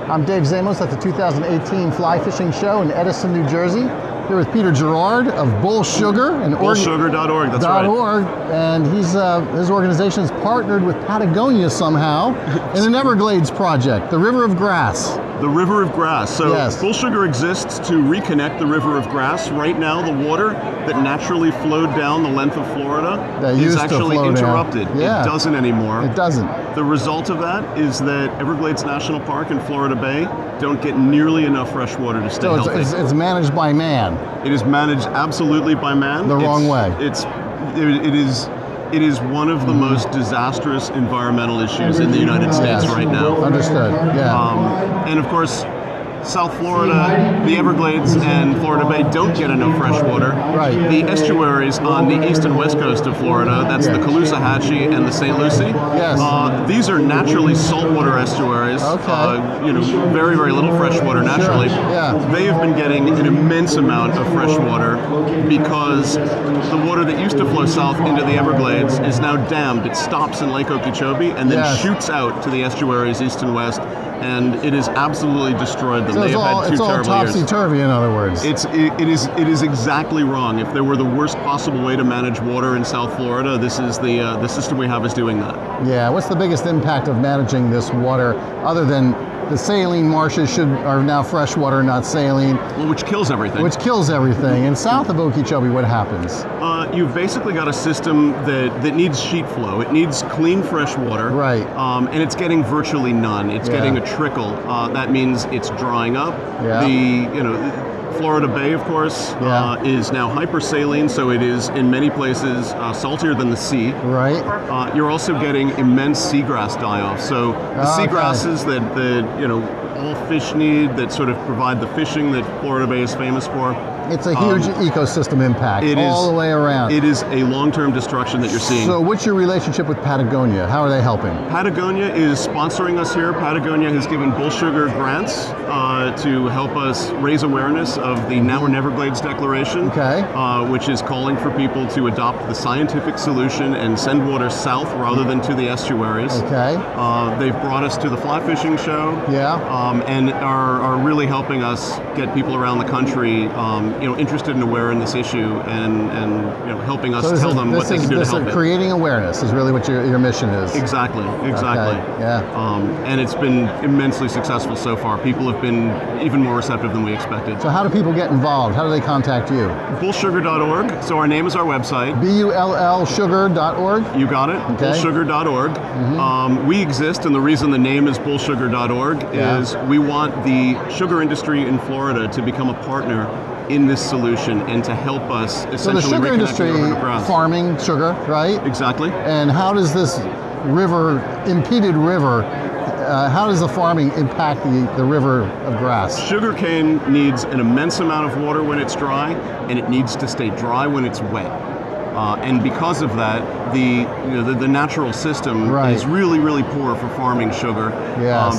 I'm Dave Zamos at the 2018 Fly Fishing Show in Edison, New Jersey. Here with Peter Gerard of Bull Sugar and bullsugar.org. That's right. .org, and his organization is partnered with Patagonia somehow in an Everglades project, the River of Grass. The River of Grass. So yes. Bull Sugar exists to reconnect the River of Grass. Right now, the water that naturally flowed down the length of Florida is actually interrupted. Yeah. It doesn't anymore. It doesn't. The result of that is that Everglades National Park and Florida Bay don't get nearly enough fresh water to stay healthy. It's managed by man. It is managed absolutely by man. The wrong way. It is one of the most disastrous environmental issues in the United States right now. Understood, yeah. And of course, South Florida, the Everglades, and Florida Bay don't get enough fresh water. Right. The estuaries on the east and west coast of Florida, that's the Caloosahatchee and the St. Lucie. Yes. These are naturally saltwater estuaries. Okay. Very, very little fresh water naturally. Sure. Yeah. They have been getting an immense amount of fresh water because the water that used to flow south into the Everglades is now dammed. It stops in Lake Okeechobee and then shoots out to the estuaries east and west, and it has absolutely destroyed them. So it's all topsy-turvy, in other words. It is exactly wrong. If there were the worst possible way to manage water in South Florida, this is the system we have is doing that. Yeah. What's the biggest impact of managing this water, other than the saline marshes are now freshwater, not saline? Well, which kills everything. Which kills everything. And south of Okeechobee, what happens? You've basically got a system that needs sheet flow. It needs clean, fresh water. Right. And it's getting virtually none. It's getting a trickle. That means it's drying up. Yeah. Florida Bay, of course, is now hypersaline, so it is in many places saltier than the sea. Right. You're also getting immense seagrass die-off. So the seagrasses that all fish need, that sort of provide the fishing that Florida Bay is famous for. It's a huge ecosystem impact all the way around. It is a long-term destruction that you're seeing. So what's your relationship with Patagonia? How are they helping? Patagonia is sponsoring us here. Patagonia has given Bull Sugar grants to help us raise awareness of the Now in Everglades Declaration, which is calling for people to adopt the scientific solution and send water south rather than to the estuaries. They've brought us to the Fly Fishing Show, and are really helping us get people around the country interested and aware in this issue, and helping us tell them what they can do to help it. Creating awareness is really what your mission is. Exactly. And it's been immensely successful so far. People have been even more receptive than we expected. So how do people get involved? How do they contact you? Bullsugar.org. So our name is our website. bullsugar.org? You got it. Bullsugar.org. We exist, and the reason the name is bullsugar.org is we want the sugar industry in Florida to become a partner in this solution and to help us essentially so the sugar industry, farming sugar, right? Exactly. And how does this impeded river, how does the farming impact the river of grass? Sugarcane needs an immense amount of water when it's dry, and it needs to stay dry when it's wet. And because of that, the natural system is really, really poor for farming sugar.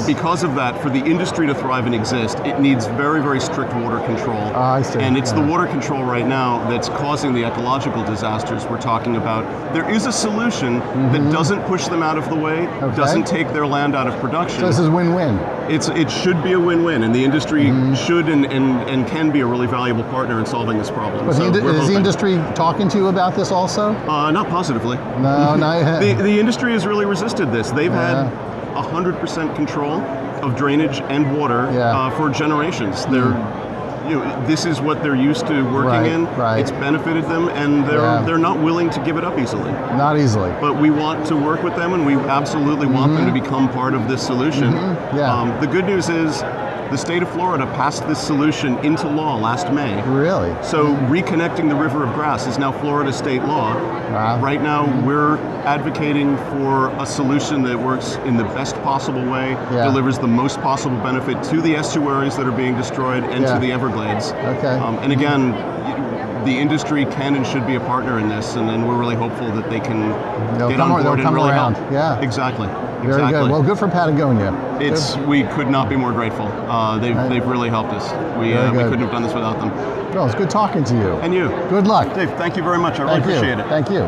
Because of that, for the industry to thrive and exist, it needs very, very strict water control. I see. And it's the water control right now that's causing the ecological disasters we're talking about. There is a solution that doesn't push them out of the way, doesn't take their land out of production. So this is win-win. It should be a win-win, and the industry should and can be a really valuable partner in solving this problem. Is the industry talking to you about this also? Not positively. No, not the industry has really resisted this. They've had 100% control of drainage and water for generations. This is what they're used to working in. It's benefited them, and they're not willing to give it up easily. Not easily. But we want to work with them, and we absolutely want them to become part of this solution. The good news is the state of Florida passed this solution into law last May. Really? So reconnecting the River of Grass is now Florida state law. Right now, we're advocating for a solution that works in the best possible way, delivers the most possible benefit to the estuaries that are being destroyed and to the Everglades. And again, the industry can and should be a partner in this, and we're really hopeful that they can get on board and really help. Exactly. Very good. Well, good for Patagonia. We could not be more grateful. They've really helped us. We couldn't have done this without them. Well, it's good talking to you. And you. Good luck. Dave, thank you very much. I really appreciate it. Thank you.